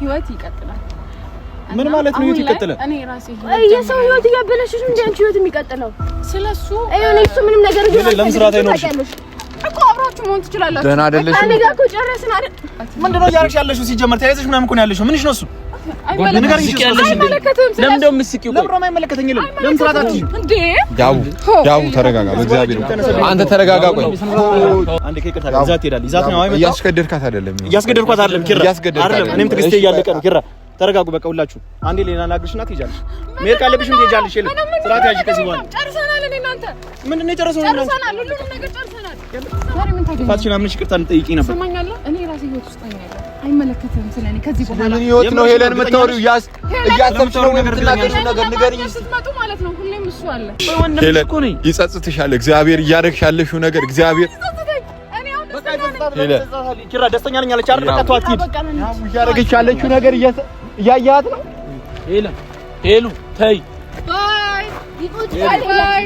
ህይወት ይቀጥላል። ምን ማለት ነው? ይቀጥላል። እኔ ራሴ የሰው ህይወት እያበላሽሽ እንዴ አንቺ ህይወት የሚቀጥለው? ስለሱ እሱ ምንም ነገር ለምስራት አይኖርሽ እኮ አብራችሁ መሆን ትችላላችሁ። ደህና አይደለሽ? እኔ ጋር እኮ ጨረስን አይደል? ምንድነው እያልሽ ያለሽው? ሲጀመር ተያይዘሽ ምናምን እኮ ነው ያለሽው። ምንሽ ነው እሱ? ለምን ደም ምስኪው ለምን ማይመለከተኝ ይላል? ለምን ስራታችሁ እንዴ? ያው ተረጋጋ፣ በእግዚአብሔር አንተ ተረጋጋ። ቆይ አንዴ ከይቅርታ ጋር ይዛት ይላል። ይዛት ነው አይመጣም። እያስገደድካት አይደለም ኪራ አይደለም። እኔም ትግስቴ እያለቀ ነው። ኪራ ተረጋጉ፣ በቃ ሁላችሁ አንዴ ሌላ ናግርሽና ትይጃለሽ። መሄድ ካለብሽም ትይጃለሽ። የለም ስራት ያዥ። ከዚህ በኋላ ጨርሰናል። እኔ እናንተ ምንድን ነው የጨረሰው? ጨርሰናል፣ ሁሉንም ነገር ጨርሰናል። ዛሬ ምን ታገኝ? ፋሲና ምን ይቅርታ እንጠይቂኝ ነበር። ሰማኛለሁ። እኔ ራሴ ህይወት ውስጥ ነኝ። አይመለከትም ስለኔ ከዚህ በኋላ ምን ህይወት ነው ሄለን የምታወሪው? እያሰብሽ ነው የምትናገሪው ነገር ንገሪኝ። ስትመጡ ማለት ነው ሁሌም እሱ አለ። ሄለን ይጸጽትሻል። እግዚአብሔር እያደረግሽ ያለሽው ነገር እግዚአብሔር ኪራ ደስተኛ ነኝ አለች አይደል? በቃ ተዋት ሂድ። እያደረግሽ ያለችው ነገር እያያት ነው። ሄሉ ተይ ባይ ባይ።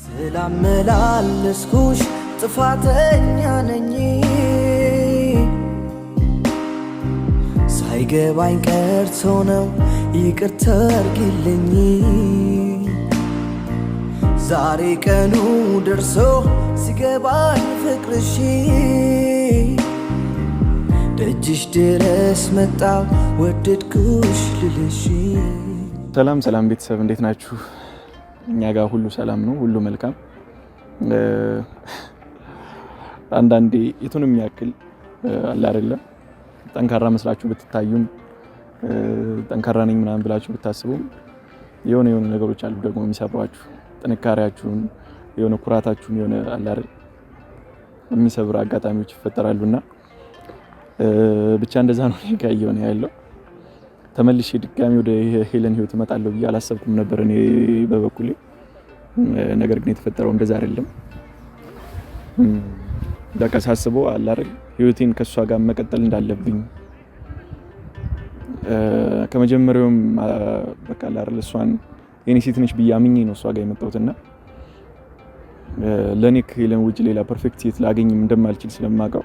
ስላመላለስኩሽ ጥፋተኛ ነኝ ሳይገባኝ ቀርቶ ነው ይቅርታ አድርጊልኝ። ዛሬ ቀኑ ደርሶ ሲገባኝ ፍቅርሽ ደጅሽ ድረስ መጣው ወደድኩሽ ልልሽ። ሰላም ሰላም ቤተሰብ እንዴት ናችሁ? እኛ ጋር ሁሉ ሰላም ነው፣ ሁሉ መልካም። አንዳንዴ የቱንም ያክል አለ አይደለም ጠንካራ መስላችሁ ብትታዩም ጠንካራ ነኝ ምናምን ብላችሁ ብታስቡም የሆነ ነገሮች አሉ ደግሞ የሚሰብሯችሁ፣ ጥንካሬያችሁን የሆነ ኩራታችሁን የሆነ አለ አይደል የሚሰብሩ አጋጣሚዎች ይፈጠራሉና ብቻ እንደዛ ነው እየሆነ ያለው። ተመልሼ ድጋሚ ወደ ሄለን ህይወት እመጣለሁ ብዬ አላሰብኩም ነበር እኔ በበኩሌ። ነገር ግን የተፈጠረው እንደዛ አይደለም። በቃ ሳስበው አለ አይደል ህይወቴን ከሷ ጋር መቀጠል እንዳለብኝ ከመጀመሪያውም በቃ አለ አይደል እሷን የኔ ሴት ነች ብዬ አምኜ ነው እሷ ጋር የመጣሁትና ለኔ ከሄለን ውጭ ሌላ ፐርፌክት ሴት ላገኝም እንደማልችል ስለማውቀው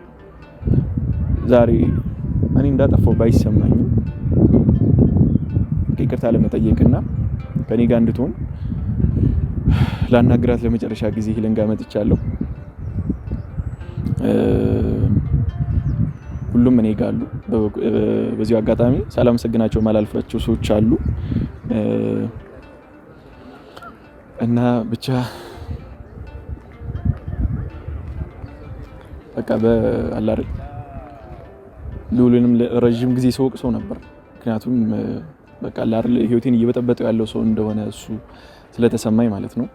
ዛሬ እኔ እንዳጠፋው ባይሰማኝም ይቅርታ ለመጠየቅና ከኔ ጋር እንድትሆን ላናግራት ለመጨረሻ ጊዜ ሄለን ጋር መጥቻለሁ። ሁሉም እኔ ጋር አሉ። በዚሁ አጋጣሚ ሳላመሰግናቸው ማላልፋቸው ሰዎች አሉ እና ብቻ በቃ በአላር ሉሉንም ረጅም ጊዜ ሰው ነበር። ምክንያቱም በቃ አላር ህይወቴን እየበጠበጠው ያለው ሰው እንደሆነ እሱ ስለተሰማኝ ማለት ነው።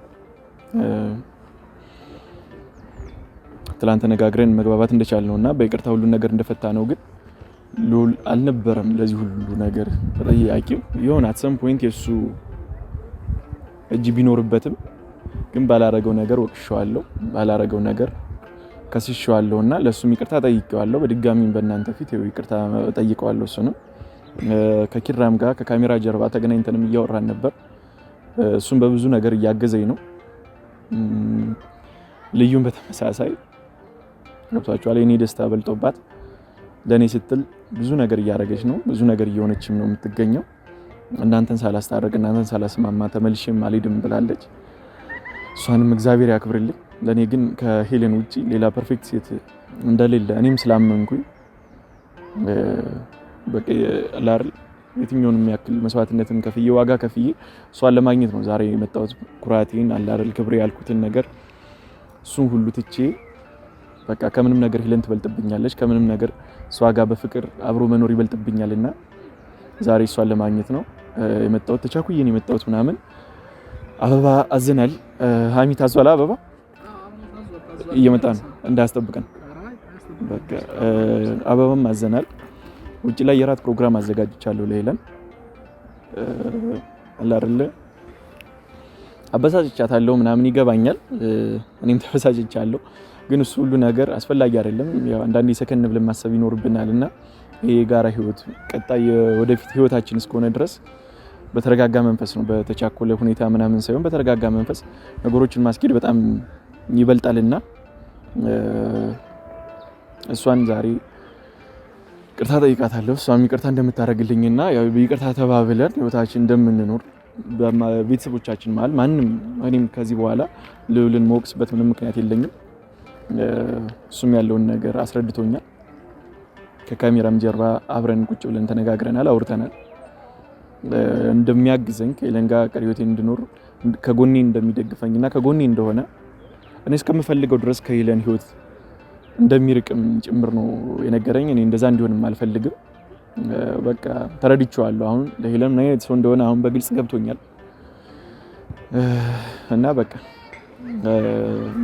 ትላንት ተነጋግረን መግባባት እንደቻልነውና በይቅርታ ሁሉ ነገር እንደፈታ ነው። ግን ሉል አልነበረም ለዚህ ሁሉ ነገር ተጠያቂው። የሆነ at some point የሱ እጅ ቢኖርበትም ግን ባላረገው ነገር ወቅሼዋለሁ፣ ባላረገው ነገር ከስሼዋለሁና ለሱም ይቅርታ ጠይቄዋለሁ። በድጋሚም በእናንተ ፊት ይቅርታ ጠይቀዋለሁ። እሱንም ከኪራም ጋር ከካሜራ ጀርባ ተገናኝተንም እያወራን ነበር። እሱም በብዙ ነገር እያገዘኝ ነው። ልዩም በተመሳሳይ ገብቷችኋል። የኔ ደስታ በልጦባት ለኔ ስትል ብዙ ነገር እያደረገች ነው፣ ብዙ ነገር እየሆነችም ነው የምትገኘው። እናንተን ሳላስታረቅ እናንተን ሳላስማማ ተመልሼም አልሄድም ብላለች። እሷንም እግዚአብሔር ያክብርልኝ። ለኔ ግን ከሄለን ውጪ ሌላ ፐርፌክት ሴት እንደሌለ እኔም ስላመንኩኝ በቃ አላር የትኛውንም ያክል መስዋዕትነትን ከፍዬ ዋጋ ከፍዬ እሷን ለማግኘት ነው ዛሬ የመጣሁት። ኩራቴን አላር ክብሬ ያልኩትን ነገር እሱን ሁሉ ትቼ በቃ ከምንም ነገር ሄለን ትበልጥብኛለች፣ ከምንም ነገር እሷ ጋር በፍቅር አብሮ መኖር ይበልጥብኛልና ዛሬ እሷን ለማግኘት ነው የመጣሁት። ተቻኩዬን የመጣሁት ምናምን አበባ አዘናል። ሀሚት አዟላ አበባ እየመጣ ነው እንዳያስጠብቀን። በቃ አበባም አዘናል። ውጪ ላይ የራት ፕሮግራም አዘጋጅቻለሁ ለሄለን አላርለ አበሳጭቻታለሁ ምናምን ይገባኛል። እኔም ተበሳጭቻለሁ። ግን እሱ ሁሉ ነገር አስፈላጊ አይደለም። ያው አንዳንዴ ሰከን ብለን ማሰብ ይኖርብናልና ይሄ ጋራ ህይወት ቀጣይ ወደፊት ህይወታችን እስከሆነ ድረስ በተረጋጋ መንፈስ ነው፣ በተቻኮለ ሁኔታ ምናምን ሳይሆን በተረጋጋ መንፈስ ነገሮችን ማስኬድ በጣም ይበልጣልና እሷን ዛሬ ይቅርታ ጠይቃታለሁ። እሷም ይቅርታ እንደምታደርግልኝና ያው ይቅርታ ተባብለን ህይወታችን እንደምንኖር ቤተሰቦቻችን ማለት ማንም እኔም ከዚህ በኋላ ልዑልን መወቅስበት ምንም ምክንያት የለኝም። እሱም ያለውን ነገር አስረድቶኛል። ከካሜራም ጀርባ አብረን ቁጭ ብለን ተነጋግረናል፣ አውርተናል። እንደሚያግዘኝ ከሄለን ጋር ቀሪ ህይወቴን እንድኖር ከጎኔ እንደሚደግፈኝና ከጎኔ እንደሆነ እኔ እስከምፈልገው ድረስ ከሄለን ህይወት እንደሚርቅም ጭምር ነው የነገረኝ። እኔ እንደዛ እንዲሆንም አልፈልግም። በቃ ተረድቼዋለሁ። አሁን ለሄለን ምን አይነት ሰው እንደሆነ አሁን በግልጽ ገብቶኛል እና በቃ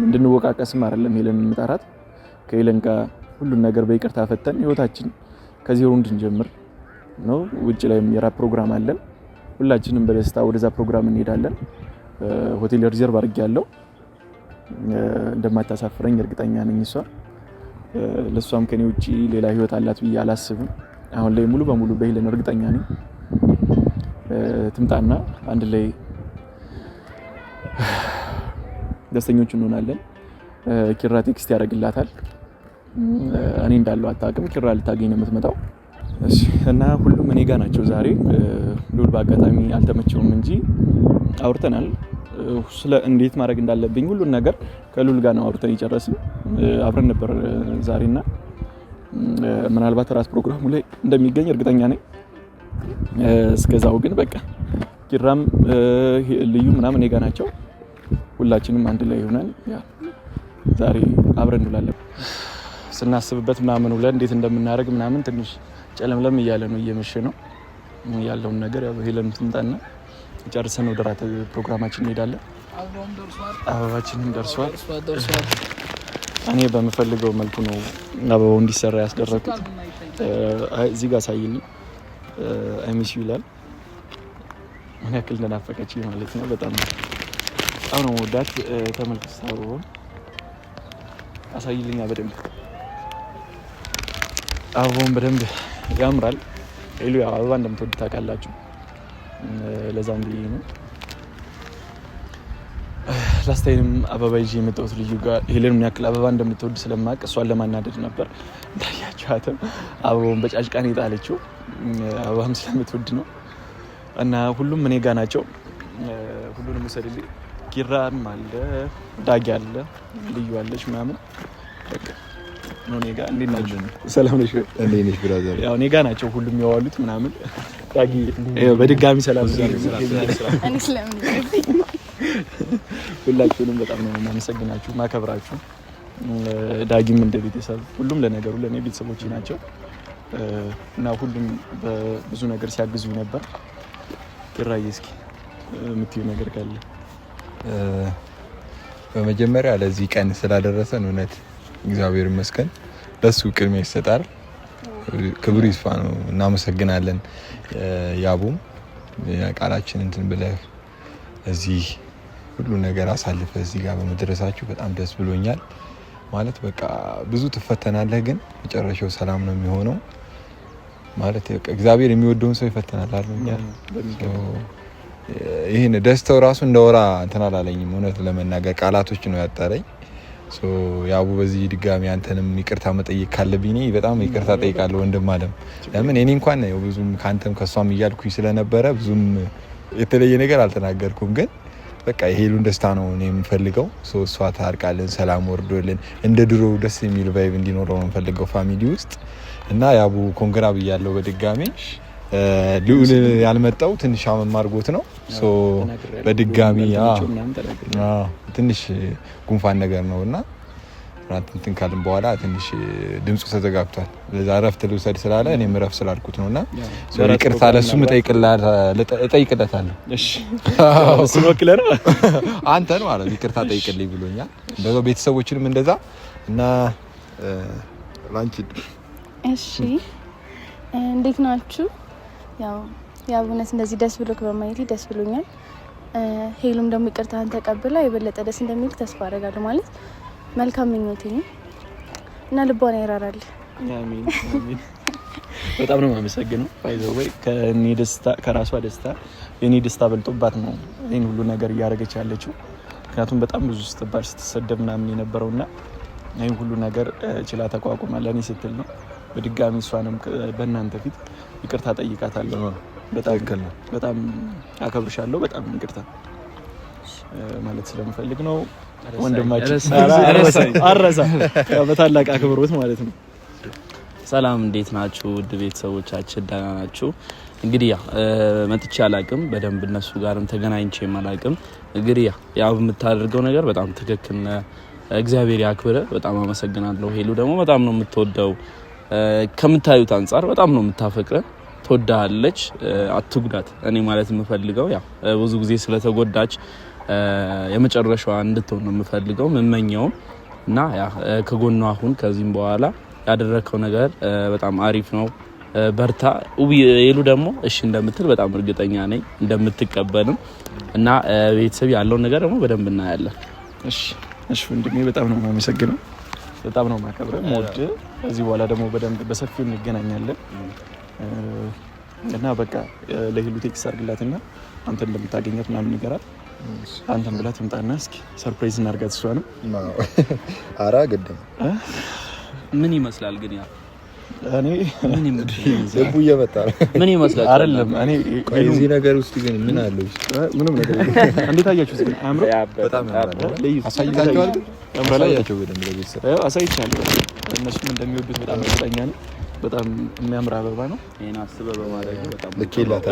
እንድንወቃቀስም አይደለም ሄለን የምጠራት ከሄለን ጋር ሁሉን ነገር በይቅርታ ፈተን ህይወታችን ከዜሮ እንድንጀምር ነው። ውጭ ላይም የራፕ ፕሮግራም አለን። ሁላችንም በደስታ ወደዛ ፕሮግራም እንሄዳለን። ሆቴል ሪዘርቭ አድርጌያለሁ። እንደማታሳፍረኝ እርግጠኛ ነኝ። እሷ ለሷም ከኔ ውጪ ሌላ ህይወት አላት ብዬ አላስብም። አሁን ላይ ሙሉ በሙሉ በሄለን እርግጠኛ ነኝ። ትምጣና አንድ ላይ ደስተኞች እንሆናለን። ኪራ ቴክስት ያደርግላታል። እኔ እንዳለው አታውቅም። ኪራ ልታገኝ ነው የምትመጣው። እሺ። እና ሁሉም እኔ ጋር ናቸው ዛሬ። ልዑል በአጋጣሚ አልተመቸውም እንጂ አውርተናል። ስለ እንዴት ማድረግ እንዳለብኝ ሁሉን ነገር ከልዑል ጋር ነው አውርተን የጨረስን። አብረን ነበር ዛሬና ምናልባት ራስ ፕሮግራሙ ላይ እንደሚገኝ እርግጠኛ ነኝ። እስከዛው ግን በቃ ኪራም ልዩ ምናምን እኔ ጋር ናቸው። ሁላችንም አንድ ላይ ሆነን ዛሬ አብረን እንውላለን። ስናስብበት ምናምን ውለን እንዴት እንደምናደርግ ምናምን ትንሽ ጨለምለም እያለ ነው፣ እየመሸ ነው ያለውን ነገር ያው ሄለን ትምጣና ጨርሰን ወደ ራት ፕሮግራማችን እንሄዳለን። አበባችንም ደርሷል። እኔ በምፈልገው መልኩ ነው አበባው እንዲሰራ ያስደረኩት። እዚህ ጋር ሳይልኝ አይሚስ ይላል። ምን ያክል እንደናፈቀች ማለት ነው። በጣም ነው ወዳት። ተመልክተሽ አበባውን አሳይልኛ በደንብ። አበባውን በደንብ ያምራል። ሄሉ ያው አበባ እንደምትወድ ታውቃላችሁ። ለዛም ብዬ ነው ላስታይንም አበባ ይዤ የመጣሁት ልዩ ጋር ሄለን ምን ያክል አበባ እንደምትወድ ስለማውቅ እሷን ለማናደድ ነበር። እንዳያችኋትም አበባውን በጫጭቃን የጣለችው አበባም ስለምትወድ ነው። እና ሁሉም እኔ ጋር ናቸው። ሁሉንም ወሰድልኝ። ኪራም አለ፣ ዳጊ አለ፣ ልዩ አለች ምናምን በቃ ነው እኔ ጋር። እንዴት ናችሁ? ሰላም ነሽ? እንዴት ነሽ ብራዘር? ያው እኔ ጋር ናቸው ሁሉም የዋሉት ምናምን። ዳጊ በድጋሚ ሰላም እኔ ስለምን ሁላችሁንም በጣም ነው የማመሰግናችሁ፣ ማከብራችሁ። ዳጊም እንደ ቤተሰብ፣ ሁሉም ለነገሩ ለኔ ቤተሰቦች ናቸው እና ሁሉም በብዙ ነገር ሲያግዙኝ ነበር። ኪራዬ እስኪ የምትይው ነገር ካለ? በመጀመሪያ ለዚህ ቀን ስላደረሰን እውነት እግዚአብሔር ይመስገን። ለሱ ቅድሚያ ይሰጣል፣ ክብሩ ይስፋ ነው። እናመሰግናለን። ያቡም ቃላችን እንትን ብለህ እዚህ ሁሉ ነገር አሳልፈ እዚህ ጋር በመድረሳችሁ በጣም ደስ ብሎኛል። ማለት በቃ ብዙ ትፈተናለህ፣ ግን መጨረሻው ሰላም ነው የሚሆነው። ማለት እግዚአብሔር የሚወደውን ሰው ይፈተናል አይደል? ይሄን ደስታው ራሱ እንደወራ እንትን አላለኝም። እውነት ለመናገር ቃላቶች ነው ያጣረኝ። ያቡ በዚህ ድጋሚ አንተንም ይቅርታ መጠየቅ ካለብኝ በጣም ይቅርታ ጠይቃለሁ ወንድም አለም። ለምን እኔ እንኳን ብዙም ካንተም ከሷም እያልኩኝ ስለነበረ ብዙም የተለየ ነገር አልተናገርኩም። ግን በቃ የሄሉን ደስታ ነው እኔ የምፈልገው። እሷ ታርቃለን፣ ሰላም ወርዶልን እንደ ድሮ ደስ የሚል ቫይብ እንዲኖረው ነው የምፈልገው ፋሚሊ ውስጥ እና ያቡ ኮንግራ ብያለሁ በድጋሚ። ልዑል ያልመጣው ትንሽ አመም አድርጎት ነው። በድጋሚ ትንሽ ጉንፋን ነገር ነው እና እንትን ካልን በኋላ ትንሽ ድምፁ ተዘጋግቷል። ለዛ እረፍት ልውሰድ ስላለ እኔም እረፍት ስላልኩት ነው እና ይቅርታ ለእሱም እጠይቅለታለሁ። እሱን ወክለህ ነው አንተን ማለት ይቅርታ ጠይቅልኝ ብሎኛል። እንደዛው ቤተሰቦችንም እንደዛ እና ላንቺ እሺ፣ እንዴት ናችሁ? ያው እውነት እንደዚህ ደስ ብሎክ በማየቴ ደስ ብሎኛል። ሄሉም ደግሞ ይቅርታህን ተቀብላ የበለጠ ደስ እንደሚል ተስፋ አደርጋለሁ። ማለት መልካም ምኞቴ ነው እና ልቧን ያራራል። አሜን አሜን። በጣም ነው የማመሰግነው። ባይዘው ወይ ከኔ ደስታ ከራሷ ደስታ የኔ ደስታ በልጦባት ነው ይሄን ሁሉ ነገር እያደረገች ያለችው። ምክንያቱም በጣም ብዙ ስትባል ስትሰደብ ምናምን የነበረውና ይሄን ሁሉ ነገር ችላ ተቋቁማ ለኔ ስትል ነው። በድጋሚ እሷንም በእናንተ ፊት ይቅርታ ጠይቃታለሁ። በጣም አከብርሻለሁ። በጣም ይቅርታ ማለት ስለምፈልግ ነው ወንድማችን። አረሳ በታላቅ አክብሮት ማለት ነው። ሰላም እንዴት ናችሁ? ውድ ቤተሰቦቻችን ደህና ናችሁ? እንግዲህ መጥቼ አላቅም፣ በደንብ እነሱ ጋርም ተገናኝቼ አላቅም። እንግዲህ ያው የምታደርገው ነገር በጣም ትክክል ነው። እግዚአብሔር ያክብረ። በጣም አመሰግናለሁ። ሄሉ ደግሞ በጣም ነው የምትወደው፣ ከምታዩት አንፃር በጣም ነው የምታፈቅረ፣ ትወዳለች። አትጉዳት። እኔ ማለት የምፈልገው ያው ብዙ ጊዜ ስለተጎዳች የመጨረሻዋ እንድትሆን ነው የምፈልገው የምመኘውም እና ያ ከጎኗ አሁን ከዚህም በኋላ ያደረከው ነገር በጣም አሪፍ ነው። በርታ። ሄሉ ደግሞ እሺ እንደምትል በጣም እርግጠኛ ነኝ፣ እንደምትቀበልም እና ቤተሰብ ያለውን ነገር ደግሞ በደንብ እናያለን። እሺ ወንድሜ በጣም ነው የማመሰግነው፣ በጣም ነው የማከብረው፣ ሞድ ከዚህ በኋላ ደግሞ በደንብ በሰፊው እንገናኛለን እና በቃ ለሄሉ ቴክስት አድርግላትና አንተ እንደምታገኛት ምናምን ንገራት። አንተም ብላት ትምጣና እስኪ ሰርፕራይዝ እናድርጋት። እሷንም አራ ገደም ምን ይመስላል ግን ያ እኔ ምን ይመስላል? ልቡ እየመጣ ነው። ምን ይመስላል? አይደለም እኔ እዚህ ነገር ውስጥ ግን ምን አለው? ምንም ነገር እንዴት አያችሁት ግን? አምሮ በጣም ያምራል። አሳይታችኋል? አሳይታችሁ በደንብ ለቤተሰብ አሳይቻለሁ። እነሱም እንደሚወዱት በጣም እርግጠኛ ነኝ። በጣም የሚያምር አበባ ነው። ይሄን አስበህ በማድረግ በጣም ልኬላታ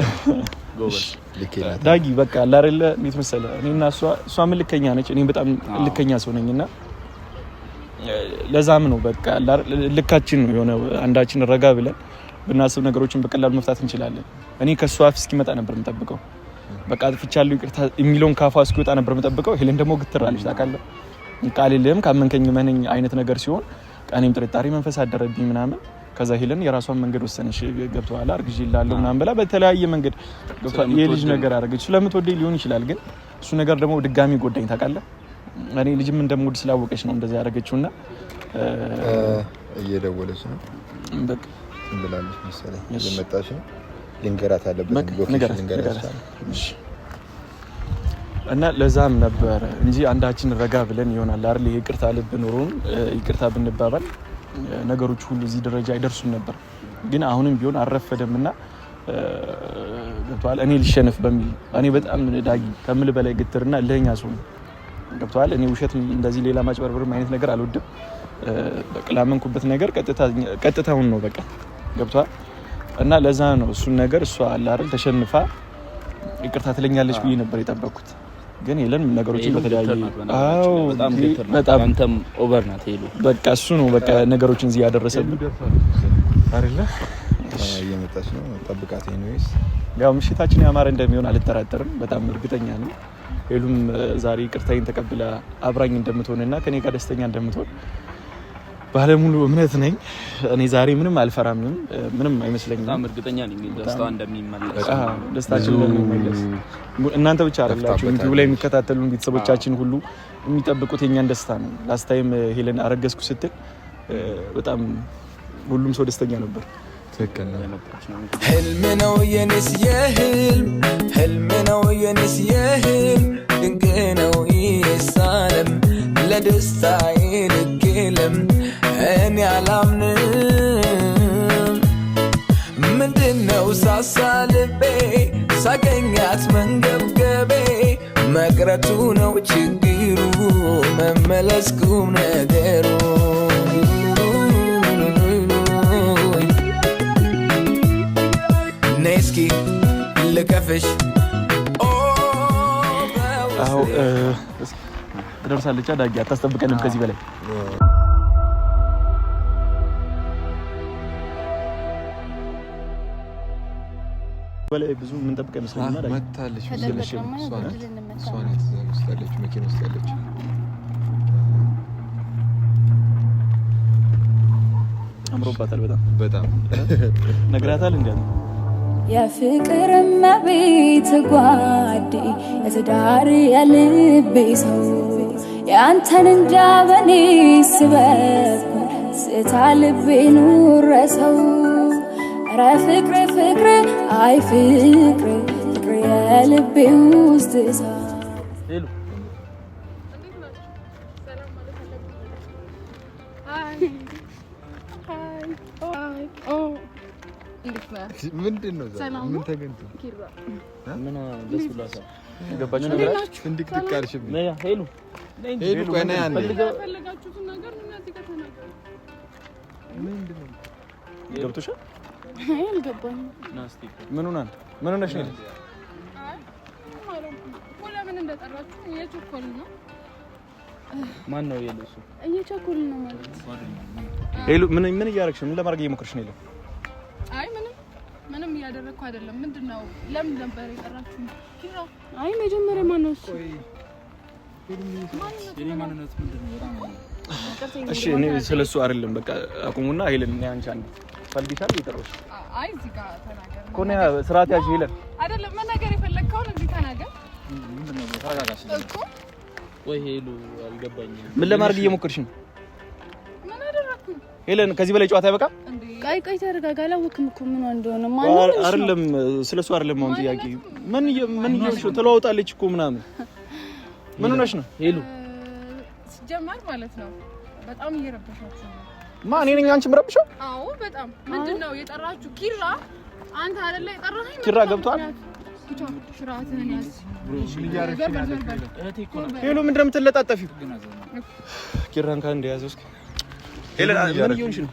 ጎበዝ ልኬላታ ዳጊ በቃ አለ አይደለ እንዴት መሰለህ እኔና እሷ ምን ልከኛ ነች፣ እኔ በጣም ልከኛ ሰው ነኝና ለዛም ነው በቃ ልካችን ነው የሆነ አንዳችን ረጋ ብለን ብናስብ ነገሮችን በቀላሉ መፍታት እንችላለን። እኔ ከሷ አፍ እስኪመጣ ነበር የምጠብቀው፣ በቃ አጥፍቻለሁ ይቅርታ የሚለውን ካፏ እስኪወጣ ነበር የምጠብቀው። ሄለን ደግሞ ግትራለች ታውቃለህ። ቃል የለም ካመንከኝ መነኝ አይነት ነገር ሲሆን እኔም ጥርጣሬ መንፈስ አደረብኝ ምናምን። ከዛ ሄለን የራሷን መንገድ ወሰነች። ገብቶሃል አርግዤልሃለሁ ምናምን ብላ በተለያየ መንገድ ገብቶሃል የልጅ ነገር አደረገች። ስለምትወደኝ ሊሆን ይችላል፣ ግን እሱ ነገር ደግሞ ድጋሚ ጎዳኝ ታውቃለህ። እኔ ልጅም እንደምወድ ስላወቀች ነው እንደዛ ያደረገችውና እየደወለች ነው በቃ እንብላለች መሰለኝ። እየመጣች ነው። ልንገራት አለበት ልንገራት እና ለዛም ነበር እንጂ አንዳችን ረጋ ብለን ይሆናል አይደል ይቅርታ ልብ ኖሮን ይቅርታ ብንባባል ነገሮች ሁሉ እዚህ ደረጃ አይደርሱም ነበር። ግን አሁንም ቢሆን አልረፈደምና ገብቶሃል እኔ ልሸነፍ በሚል እኔ በጣም ዳጊ ከምል በላይ ግትርና ለኛ ሰው ገብቶሃል። እኔ ውሸት እንደዚህ ሌላ ማጭበርበርም አይነት ነገር አልወድም። በቃ ላመንኩበት ነገር ቀጥታውን ነው በቃ ገብቶሃል። እና ለዛ ነው እሱን ነገር እሷ አለ አይደል ተሸንፋ ይቅርታ ትለኛለች ብዬ ነበር የጠበቅኩት። ግን ሄለን ነገሮችን በተለያየ በጣም አንተም ኦቨር ናት ሄሉ። በቃ እሱ ነው በቃ ነገሮችን እዚህ ያደረሰብን አይደለ። እየመጣች ነው ጠብቃት። ኤኒዌይስ ያው ምሽታችን ያማረ እንደሚሆን አልጠራጠርም፣ በጣም እርግጠኛ ነኝ። ሄሉም ዛሬ ይቅርታዬን ተቀብላ አብራኝ እንደምትሆንና ከኔ ጋር ደስተኛ እንደምትሆን ባለሙሉ እምነት ነኝ። እኔ ዛሬ ምንም አልፈራም፣ ምንም አይመስለኝም። በጣም እርግጠኛ ነኝ ደስታው እንደሚመለስ። ደስታችን እንደሚመለስ እናንተ ብቻ አይደላችሁ፣ ዩቲዩብ ላይ የሚከታተሉን ቤተሰቦቻችን ሁሉ የሚጠብቁት የኛን ደስታ ነው። ላስት ታይም ሄለን አረገዝኩ ስትል በጣም ሁሉም ሰው ደስተኛ ነበር። ትክክል ነው። ህልም ነው የኔስ የህልም ህልም ነው የኔስ የህልም ድንቅ ነው ይሳለም ለደስታዬ ልግልም እኔ አላምንም። ምንድነው ሳሳልቤ ሳገኛት መንገብገቤ መቅረቱ ነው ችግሩ መመለስ ቁም ነገሩ። ነስኪ ልከፍሽ አዎ ትደርሳለች። ዳጊ አታስጠብቀንም ከዚህ በላይ በላይ ብዙ ምን ጠብቀ መስለኝና ዳጊ መታለች ከደረሰ መኪና ውስጥ ያለች አምሮባታል በጣም ነግራታል እንዴ የፍቅር መቤት ጓዴ የትዳር የልቤ ሰው ያንተን እንዳበኔ ስበብ ስታ ልቤ ኑረሰው ኧረ ፍቅር ፍቅር አይ ፍቅር ፍቅር የልቤ ውስጥ ሰው ሄሎ ምንድን ነው ምን ተገንቶ ምን ደስ ብሏታል ገባችሁ ነገር እንድክ ትቃልሽም ሄሉ ቆይና ያንዴ ፈለጋችሁትን ነገር ምን ያትከተናገ ምንድነው ገብቶሻል አልገባኝም ናስቲ ምን ሆነሽ ነው ለምን እንደጠራችሁ እየቸኮልን ነው ማን ነው የለሱ እየቸኮልን ነው ማለት ሄሉ ምን እያደረግሽ ነው ምን ለማድረግ እየሞከርሽ ነው አይ ምንም እያደረኩ አይደለም ምንድነው ለምን ነበር የጠራችሁ ኪራ አይ መጀመሪያ ማን ነው እሱ የኔ ማንነት ምንድነው በጣም እሺ እኔ ስለሱ አይደለም በቃ አቁሙና ሄለን እኔ አንቺ አንዴ ፈልጊሻል ይጠራሽ አይ እዚህ ጋር ተናገር ኮኔ ስርዓት ያዥ ሄለን አይደለም መናገር የፈለግከውን እዚህ ተናገር ምንድነው ተረጋጋሽ እኮ ወይ ሄሉ አልገባኝም ምን ለማድረግ እየሞከርሽ ነው ምን አደረኩኝ ሄለን ከዚህ በላይ ጨዋታ አይበቃም እንዴ ቆይ ተረጋጋ አላወቅም እኮ ምን እንደሆነ ማን ነው አይደለም ስለሱ አይደለም አሁን ጥያቄ ምን እየሽ ተለዋውጣለች እኮ ምናምን ምን ሆነሽ ነው ሄሉ ሲጀመር ማለት ነው በጣም እየረበሻችሁ ነው ማን እኔ ነኝ አንቺ ምረብሽው አዎ በጣም ምንድነው የጠራችሁ ኪራ አንተ አይደለ የጠራኸኝ ኪራ ገብቷል ሽራትህን ያዝ ሄሎ ምንድነው የምትለጣጠፊው ኪራን ካንደ ያዘው እስኪ ሄሎ ምን እየሆንሽ ነው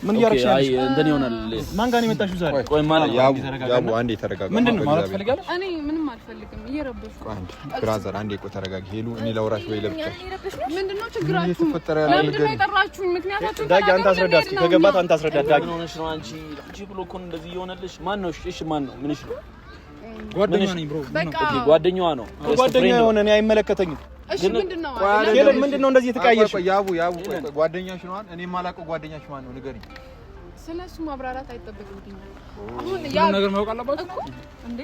ምን እያደረግሽ ነው? አይ እንትን ይሆናል። ማን ጋር ነው የመጣሽው ዛሬ? ቆይ ማን ያቡ አንዴ ተረጋጋ። ምንድነው ማለት ፈልጋለሽ? እኔ ምንም አልፈልግም። እየረበሽኩ አንዴ ብራዘር አንዴ ቆይ ተረጋጊ። ሄሉ እኔ ላውራሽ ወይ ለብቻሽ? ምንድነው ችግራችሁ? ለምንድን ነው የጠራችሁኝ? ምክንያታችሁን ዳጊ አንተ አስረዳት። ከገባት አንተ አስረዳት ዳጊ። ምን ሆነሽ ነው አንቺ? አንቺ ብሎ እኮ እንደዚህ እየሆነልሽ ማን ነው? እሺ ማን ነው? ምንሽ ነው? ጓደኛዋ ነኝ ብሮ። ኦኬ ጓደኛዋ ነው። ጓደኛዋ የሆነ እኔ አይመለከተኝም። እሺ ምንድነው? ሄለን ምንድነው እንደዚህ የተቀያየርሽ? ያቡ ጓደኛሽ ነው። እኔ የማላውቀው ጓደኛሽ ማን ነው? ንገሪኝ። ስለሱ ማብራራት አይጠበቅብኝም። አሁን ያ ነገር ማወቅ አለባችሁ እንዴ?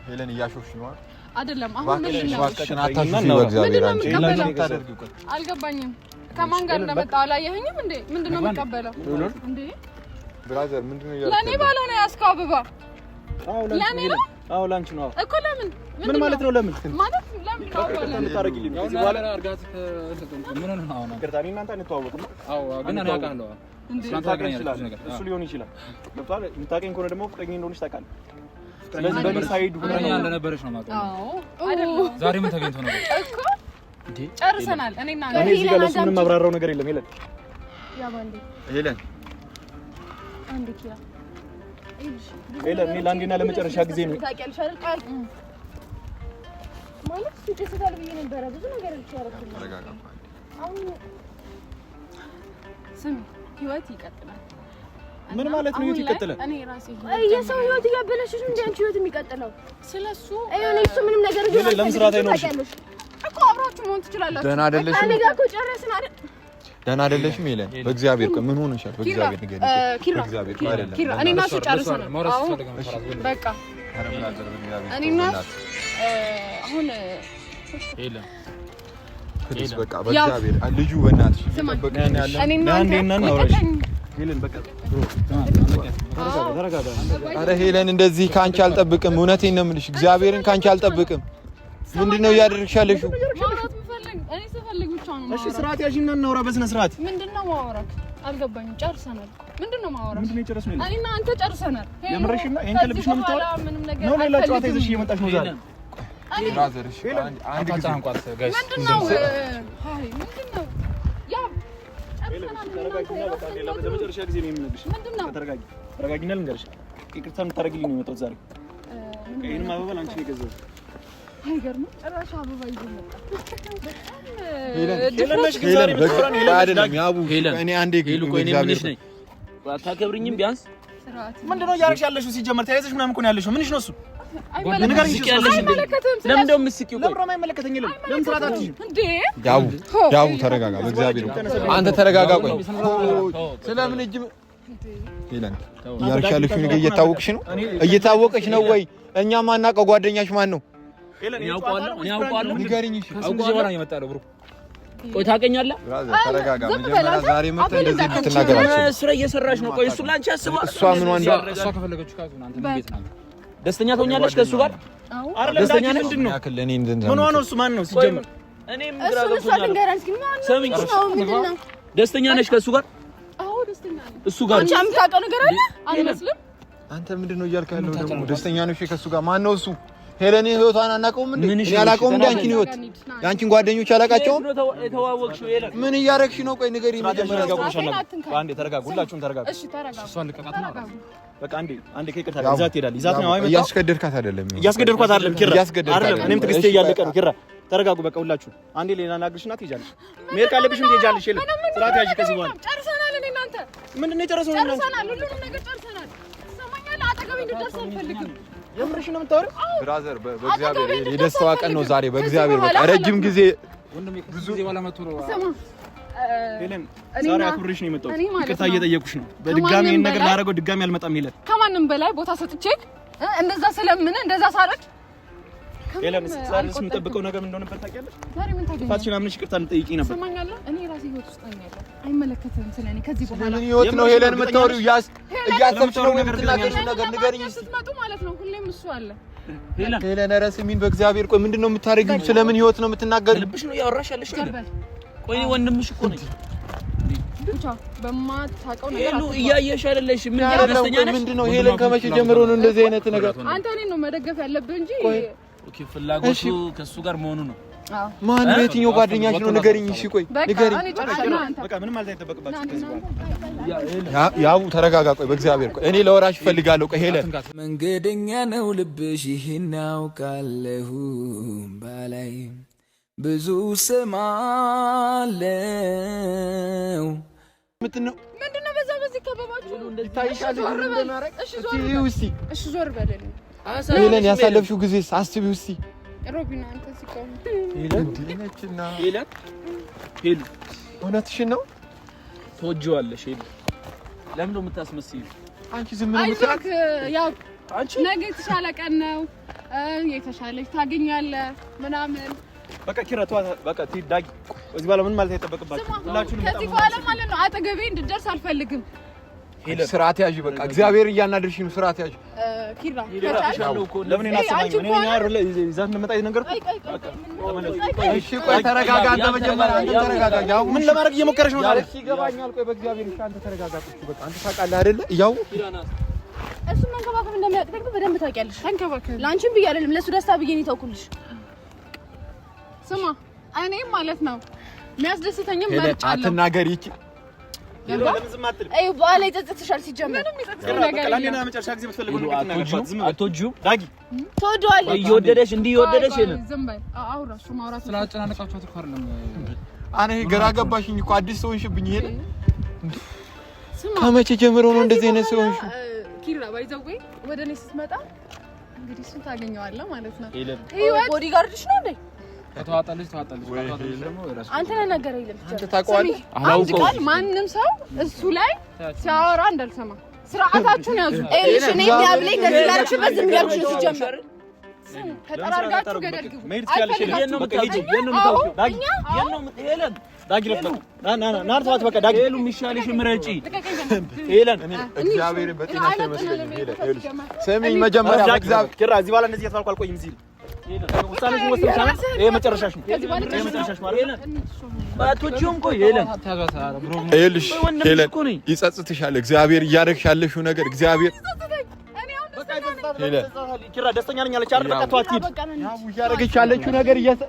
ሄለን እያሾፍሽ ነው አይደለም? አሁን ምንድነው? እባክሽን አታሹፊ በእግዚአብሔር አንቺ አልገባኝም። ከማን ጋር እንደመጣው አላየኸኝም እንዴ? ምንድነው የሚቀበለው እንዴ? ብራዘር ምንድነው ያለው? ለኔ ባለው ነው ያስከው አበባ። ለኔ ነው? አዎ ላንቺ ነው እኮ። ለምን? ምን ማለት ነው? ለምን ማለት ለምን ታውቃለህ? ታረጊልኝ እዚህ በኋላ አርጋት ምን ነው አሁን ቅርታኒ እናንተ እንተዋወቁ። አዎ ግን እኔ አውቃለሁ እሱ ሊሆን ይችላል። ገብቷል። የምታውቀኝ ከሆነ ደግሞ ፍቅረኛ እንደሆነች ታውቃለህ። ስለዚህ በምን ሳይድ ፍቅረኛ እንደነበረች ነው ማለት ነው። አዎ አይደለም። ዛሬ ምን ተገኝቶ ነው እኮ እንዴ? ጨርሰናል። እኔና እኔ እዚህ ጋር ለሱ ምንም ማብራራው ነገር የለም። ሄለን ያ ባንዴ ሄለን አንዴ ኪራ ሄለን እኔ ለአንዴና ለመጨረሻ ጊዜ ነው ታውቂያለሽ አይደል? ቃል ማለት ሲደስታል ብዬ ነበረ ብዙ ነገር ልትያረክልኝ። ተረጋጋ። አሁን ስም ህይወት ይቀጥላል። ምን ማለት ነው? ህይወት ይቀጥላል? እኔ ራሴ የሰው ህይወት እያበላሽሽ እንዴ አንቺ ህይወት የሚቀጥለው? ስለሱ እኔ እሱ ምንም ነገር ይሁን ለምስራት አይኖርሽም እኮ አብራችሁ መሆን ትችላላችሁ። ደህና አይደለሽም? እኔ ጋር እኮ ጨረስን አይደል? ደህና አይደለሽም? ሄለን በእግዚአብሔር ቆይ ምን ሆነሻል? በእግዚአብሔር ንገሪኝ። በእግዚአብሔር ቆይ አይደለም ኪራ እኔ እና እሱ ጨርሰናል። በቃ እኔ እና አሁን ሄለን ክሪስ በቃ በእግዚአብሔር ልጁ በእናትሽ ተበቀኝ ያለ አንዴና እናውራሽ ሄለን በቃ ብሮ ተረጋጋ። አረ ሄለን እንደዚህ ካንቺ አልጠብቅም። እውነቴን ነው የምልሽ እግዚአብሔርን ካንቺ አልጠብቅም። ምንድነው እያደረግሽ ያለሽው? እኔ ስፈልግ ብቻ ነው። እሺ ስርዓት ያዥና እናውራ በስነ ስርዓት። ምንድነው ማውራት? አልገባኝም። ጨርሰናል። ምንድነው ማውራት? ምንድነው የጨረስነው? እኔና አንተ ጨርሰናል። የምርሽና ይሄን ከልብሽ ነው የምታወራው? ነው ሌላ ጨዋታ ይዘሽ እየመጣሽ ነው ዛሬ? ብራዘር እሺ አንድ ጊዜ አንቋት ጋይስ ምንድነው? ሃይ ምንድነው? ያ ጨርሰናል። ተረጋጊና በቃ ሌላ ለመጨረሻ ጊዜ ነው የምነግርሽ። ምንድነው? ተረጋጊና ልንገርሽ። ይቅርታ የምታደርጊልኝ ነው የመጣሁት ዛሬ። ይሄንም አበባ አንቺ ነው የገዛሁት። አይገርምም? ጭራሽ አበባ ይዞ መጣ። አይደለም ያቡ እኔ አንዴ እግዚአብሔር አታከብሪኝም? ቢያንስ ምንድነው እያደረግሽ ያለሽው? ሲጀመር ተያይዘሽ ምናምን እኮ ነው ያለሽው። ምንሽ ነው እሱ? ለምን ደው ምስኪው? ቆይ ለምን አይመለከተኝ? ለምን ስራታችሁ እንዴ? ያቡ ተረጋጋ፣ በእግዚአብሔር አንተ ተረጋጋ። ቆይ ስለምን እጅ ሄለን እያደረግሽ ያለሽው ነገር እየታወቅሽ ነው? እየታወቀሽ ነው ወይ? እኛ ማናውቀው ጓደኛሽ ማን ነው? እኔ አውቀዋለሁ። ንገሪኝ። እሺ ከሱ ጊዜ በኋላ የመጣለው ብሩ። ቆይ ታውቀኛለህ? ተረጋጋ። መጀመሪያ ዛሬ መጥተህ እንደዚህ ብትናገራችሁ ስራ እየሰራሽ ነው። ቆይ እሱ ላንቺ አስባ እሷ ምን ወንዳ እሷ ከፈለገችው ካቱ አንተ ምን ቤት ነው? ደስተኛ ትሆኛለሽ ከሱ ጋር? አይደለም ደስተኛ ነሽ? ምንድነው? ምን ሆነ? እሱ ማን ነው ሲጀምር? እኔም ግራ ገብቶኛል። ሰሚኝ፣ ደስተኛ ነሽ ከሱ ጋር? አዎ ደስተኛ ነኝ። እሱ ጋር አንቺ የምታውቀው ነገር አለ አይመስልም? አንተ ምንድነው እያልክ ያለው? ደግሞ ደስተኛ ነሽ ከሱ ጋር? ማን ነው እሱ? ሄለን ህይወቷን አናውቀውም እንዴ? እኔ አላውቀውም እንዴ? አንቺን ህይወት ያንቺን ጓደኞች አላውቃቸውም? የተዋወቅሽው ሄለን ምን እያረግሽ ነው? ቆይ ንገሪኝ መጀመሪያ። አንዴ ተረጋጉ፣ ሁላችሁም ተረጋጉ። እሺ ተረጋጉ። እሷን ልቀቃት ነው በቃ። አንዴ ከይቅርታ ጋር ይዛት ትሄዳለህ። ይዛት ነው አይመጣም። እያስገደድካት አይደለም? እያስገደድኳት አይደለም ኪራ፣ አይደለም። እኔም ትዕግስቴ እያለቀ ነው ኪራ። ተረጋጉ በቃ ሁላችሁ። አንዴ ሌላ ናግርሽና ትሄጃለሽ። መሄድ ካለብሽም ትሄጃለሽ። ሄለን ስርዓት ያዥ። ከዚህ በኋላ ጨርሰናል። እኔ እናንተ ምንድን ነው የጨረስነው? ጨርሰናል። ሁሉንም ነገር ጨርሰናል። ትሰማኛለህ? አጠገቤ እንድትደርስ አልፈልግም። የምርሽ ነው የምታወሪው? ብራዘር በእግዚአብሔር የደስታዋ ቀን ነው ዛሬ። በእግዚአብሔር በቃ ረጅም ጊዜ ብዙ ጊዜ በኋላ መጥቶ ነው። ሄለን ዛሬ አክብሬሽ ነው የመጣሁት። ይቅርታ እየጠየኩሽ ነው። በድጋሚ ይሄን ነገር ላደርገው ድጋሚ አልመጣም። ሄለን ከማንም በላይ ቦታ ሰጥቼ እንደዛ ስለምን እንደዛ ሳረግ ሄለን ዛሬ የምጠብቀው ነገር ምን እንደሆነ ታውቂያለሽ? ዛሬ ምን ታገኛለሽ? ፋሲና ምንሽ ይቅርታ እንጠይቂኝ ነበር። ትሰማኛለህ? እኔ ራሴ ህይወት ውስጥ ነኝ ያለው አይመለከትም። ስለኔ ከዚህ በኋላ ምን ህይወት ነው ሄለን የምታወሪው? እያሰብሽ ነው የምትናገሪው ነገር ንገሪኝ እስቲ። ስትመጡ ማለት ነው ሁሌም እሱ አለ። ሄለን ኧረ ስሚኝ በእግዚአብሔር። ቆይ ምንድነው የምታረጊው? ስለምን ህይወት ነው የምትናገሪው? ልብሽ ነው ያወራሽ ያለሽ አይደል? ቆይ ወንድምሽ እኮ ነኝ ብቻ በማታውቀው ነገር ሄሉ እያየሽ አይደለሽ? ምን ደስተኛ ነሽ? ምንድነው ሄለን ከመቼ ጀምሮ ነው እንደዚህ አይነት ነገር? አንተ እኔን ነው መደገፍ ያለብህ እንጂ ኦኬ ፍላጎቱ ከሱ ጋር መሆኑ ነው። አዎ ማን ነው? የትኛው ጓደኛሽ ነው? ንገሪኝ እሺ። ቆይ ንገሪኝ በቃ ምንም ማለት አይጠበቅባችሁም ከዚህ በኋላ። ያው ተረጋጋ። ቆይ በእግዚአብሔር ቆይ እኔ ለወራሽ እፈልጋለሁ። ቆይ ሄለን መንገደኛ ነው ልብሽ ይህን አውቃለሁ ባላይ ብዙ ስማለው ምንድነው በዛ በዚህ ከበባችሁ ይታይሻል እንደማረግ? እሺ ዞር በለልኝ። ሄለን ያሳለፍሽው ጊዜ አስቢው እስቲ። ሮቢና አንተ ሲቆም ሄለን ዲነችና ሄሉ እውነትሽን ነው? ተወጂዋለሽ ሄሉ። ለምን ነው የምታስመስይው? አንቺ ዝም ብለሽ ምትራክ ያው አንቺ ነገ የተሻለ ቀን ነው የተሻለች ታገኛለህ ምናምን በቃ ኪራ ተዋት በቃ ዳጊ። እዚህ በኋላ ምን ማለት አይጠበቅባችሁም ሁላችሁንም። ከዚህ በኋላ ማለት ነው አጠገቤ እንድትደርስ አልፈልግም። ሄለን ስርዓት ያዥ። በቃ እግዚአብሔር እያናደርሽ ነው። ስርዓት ያዥ ኪራ ለምን እናሰማኝ? እኔ ያረለ ይዛት እንደመጣ ይነገርኩ። እሺ ቆይ ተረጋጋ። አንተ መጀመሪያ አንተ ተረጋጋ። ያው ምን ለማድረግ እየሞከረሽ ነው ታዲያ? ይገባኛል። ቆይ በእግዚአብሔር እሺ አንተ ተረጋጋ። በቃ አንተ ታውቃለህ አይደለ? ያው እሱ መንከባከብ እንደሚያቅተኝ በደንብ ታውቂያለሽ። ተንከባከብ። ላንቺም ብዬ አይደለም ለሱ ደስታ ብዬ ነው ተውኩልሽ። ስማ እኔ ማለት ነው የሚያስደስተኝም መርጫለሁ። አትናገሪ ይቺ ለምን ዝም አትልም? አይ በኋላ ይጸጽትሻል። ሲጀመር ምንም ይጸጽተኝ ነገር የለም። ለኔና መጨረሻ ጊዜ የምትፈልገው ነገር ትናገራለች። ዝም አትወጂው ዳጊ ትወደዋለች። እየወደደሽ እንዲህ እየወደደሽ የለም። ዝም በል አውራ እሱ ማውራት ስላጨናነቃችኋት እኮ አይደለም። እኔ ግራ ገባሽኝ እኮ አዲስ ሰው ሆንሽብኝ። ሄለን ከመቼ ጀምሮ ነው እንደዚህ አይነት ሰው ሆንሽ? ኪራ ባይዘዌ ወደ እኔ ስትመጣ እንግዲህ እሱን ታገኘዋለህ ማለት ነው። ቦዲጋርድሽ ነው እንዴ? ተዋጣለች ደግሞ ራስ አንተ ነህ ነገር የለም። አንተ ታውቀዋለህ? አንድ ቃል ማንም ሰው እሱ ላይ ሲያወራ እንዳልሰማ ስርዓታችሁን ያዙ። እሺ እኔ ያብለኝ ከዚህ ጋር ሽበት ዝም ያልኩሽ ነው ሲጀምር። ተጠራርጋችሁ ገደል ግቡ። መሄድ ትችያለሽ። የት ነው የምታውቂው? ዳጊ የት ነው ሄለን? ዳጊ ረፍት ና ተዋት በቃ ዳጊ። ሄሉ የሚሻልሽ ምረጪ። ሄለን እግዚአብሔር በጤናሽ ይመስገን። ሄለን ስሚኝ መጀመሪያ እግዚአብሔር ኪራ እዚህ በኋላ እንደዚህ እየተባልኩ አልቆይም እዚህ ውሳኔሽ ወስነሻል። ይሄ መጨረሻሽ ነው። ይሄ መጨረሻሽ ማለት ነው። ባቶቹም ቆይ ሄለን ይኸውልሽ ሄለን ይጸጽትሻል። እግዚአብሔር እያደረግሽ ያለሽው ነገር እግዚአብሔር ሄለን ኪራ ደስተኛ ነኝ አለች አይደል? በቃ ተዋት ሂድ። ያው እያደረግሽ ያለችው ነገር እያያት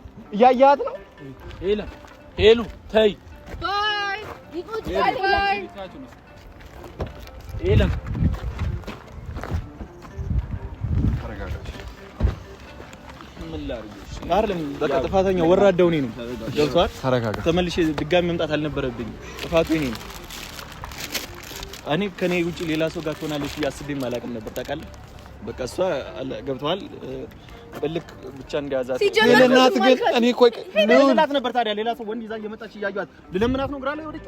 ነው። ሄለን ሄሉ ተይ ባይ ይቆጭሻል። ባይ ሄለን አይደለም በቃ ጥፋተኛው ወራዳው እኔ ነኝ። ገብቶሃል? ተረጋጋ። ተመልሼ ድጋሚ መምጣት አልነበረብኝም። ጥፋቱ እኔ ነኝ። እኔ ከኔ ውጪ ሌላ ሰው ጋር ትሆናለች እያስቤም አላውቅም ነበር። ታውቃለህ? በቃ እሷ ገብቶሃል? በልክ ብቻ እንዲያዛት ሄለናት ግን እኔ ቆይ ሄለናት ነበር። ታዲያ ሌላ ሰው ወንድ ይዛ እየመጣች እያዩት ልለምናት ነው ግራ ላይ ወደቂ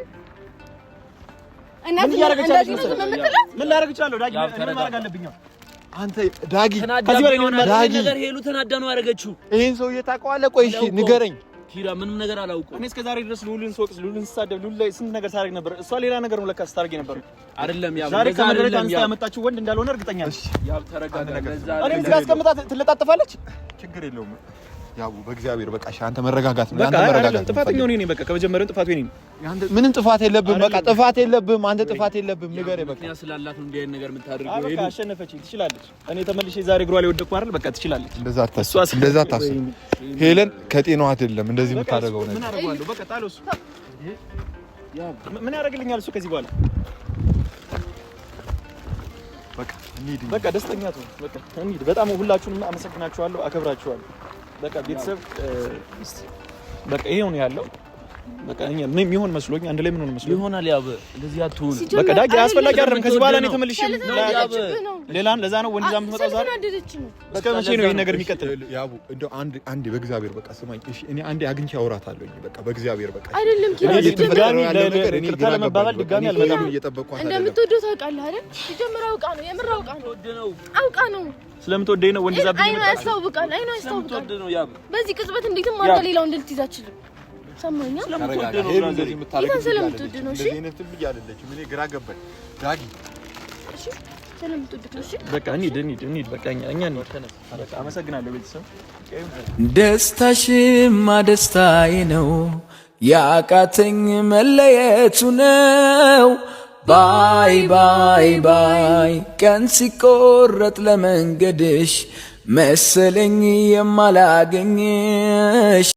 እናት እንደዚህ ነው የምትለው። ምን ላደርግ እችላለሁ? ዳጊ ምን ማድረግ አለብኝ? አንተ ዳጊ ከዚህ በላይ ነገር ሄሉ ተናዳ ነው ያደረገችው። ይሄን ሰውዬ ታውቀዋለህ? ቆይ እሺ ንገረኝ። ኪራ ምንም ነገር አላውቀው። እኔ እስከ ዛሬ ድረስ ሉልን ሶቅስ ሉልን ሳደብ ሉል ላይ ስንት ነገር ሳደርግ ነበር። እሷ ሌላ ነገር ነው ለካ ስታደርግ ነበር። አይደለም ያው ዛሬ ከመድረክ አንስታ ያመጣችው ወንድ እንዳልሆነ እርግጠኛ ነኝ። ያው ተረጋጋ። እኔ እዚህ ጋር አስቀምጣ ትለጣጠፋለች። ችግር የለውም ያው በእግዚአብሔር በቃ እሺ፣ አንተ መረጋጋት ነው። አንተ መረጋጋት ጥፋተኛው እኔ ነኝ። በቃ ከመጀመሪያው ጥፋቱ እኔ ነኝ። ምንም ጥፋት የለብህም። በቃ ጥፋት የለብህም። አንተ ጥፋት የለብህም። ንገረኝ በቃ ስላላት ነው እንዲህ አይነት ነገር የምታደርገው። በቃ አሸነፈችኝ። ትችላለች። እኔ ተመልሼ ዛሬ እግሯ ላይ ወደቅኩ አይደል? በቃ ትችላለች። እንደዛ አታስብ። ሄለን ከጤናዋ አይደለም እንደዚህ የምታደርገው ነገር። ምን አደርገዋለሁ? በቃ ጣለው እሱ። ምን ያደርግልኛል እሱ ከዚህ በኋላ? በቃ እንሂድ። በቃ ደስተኛ ትሁን። በቃ እንሂድ። በጣም ሁላችሁንም አመሰግናችኋለሁ፣ አከብራችኋለሁ። በቃ ቤተሰብ በቃ ይሄው ነው ያለው። በቃ እኛ ምን የሚሆን መስሎኝ አንድ ላይ ምን ሆነ መስሎኝ ይሆናል። ያብ እንደዚህ አትሁን። በቃ ዳጊ አስፈላጊ አይደለም። ከዚህ በኋላ እኔ ተመልሼ ሌላን ለዛ ነው ወንድ ዛም ተመጣጣ ዛሬ እስከ መቼ ነው ይሄ ነገር የሚቀጥለው? ያቡ እንደው አንዴ በእግዚአብሔር በቃ ስማኝ እሺ። እኔ አንዴ አግኝቼ አውራታለሁ። በቃ በእግዚአብሔር በቃ አይደለም ድጋሚ ለመባባል ድጋሚ አልመጣም። እየጠበቅኳት እንደምትወደው ታውቃለህ አይደል? ሲጀምር አውቃ ነው የምር አውቃ ነው ስለምትወደኝ ነው ወንድ ዛብ አይኑ ያስታውቃል። በዚህ ቅጽበት እንዴትም አድርጋ ሌላው እንድትይዝ አትችልም። ሰማኛ ስለምትወድ ነው። እሺ ምን ግራ ገባኝ ዳጊ። እሺ ስለምትወድ ነው። እሺ በቃ እንሂድ። በቃ እኛ በቃ አመሰግናለሁ ቤተሰብ። ደስታሽማ ደስታዬ ነው፣ ያቃተኝ መለየቱ ነው። ባይ ባይ ባይ ቀን ሲቆረጥ ለመንገድሽ መሰለኝ የማላገኝሽ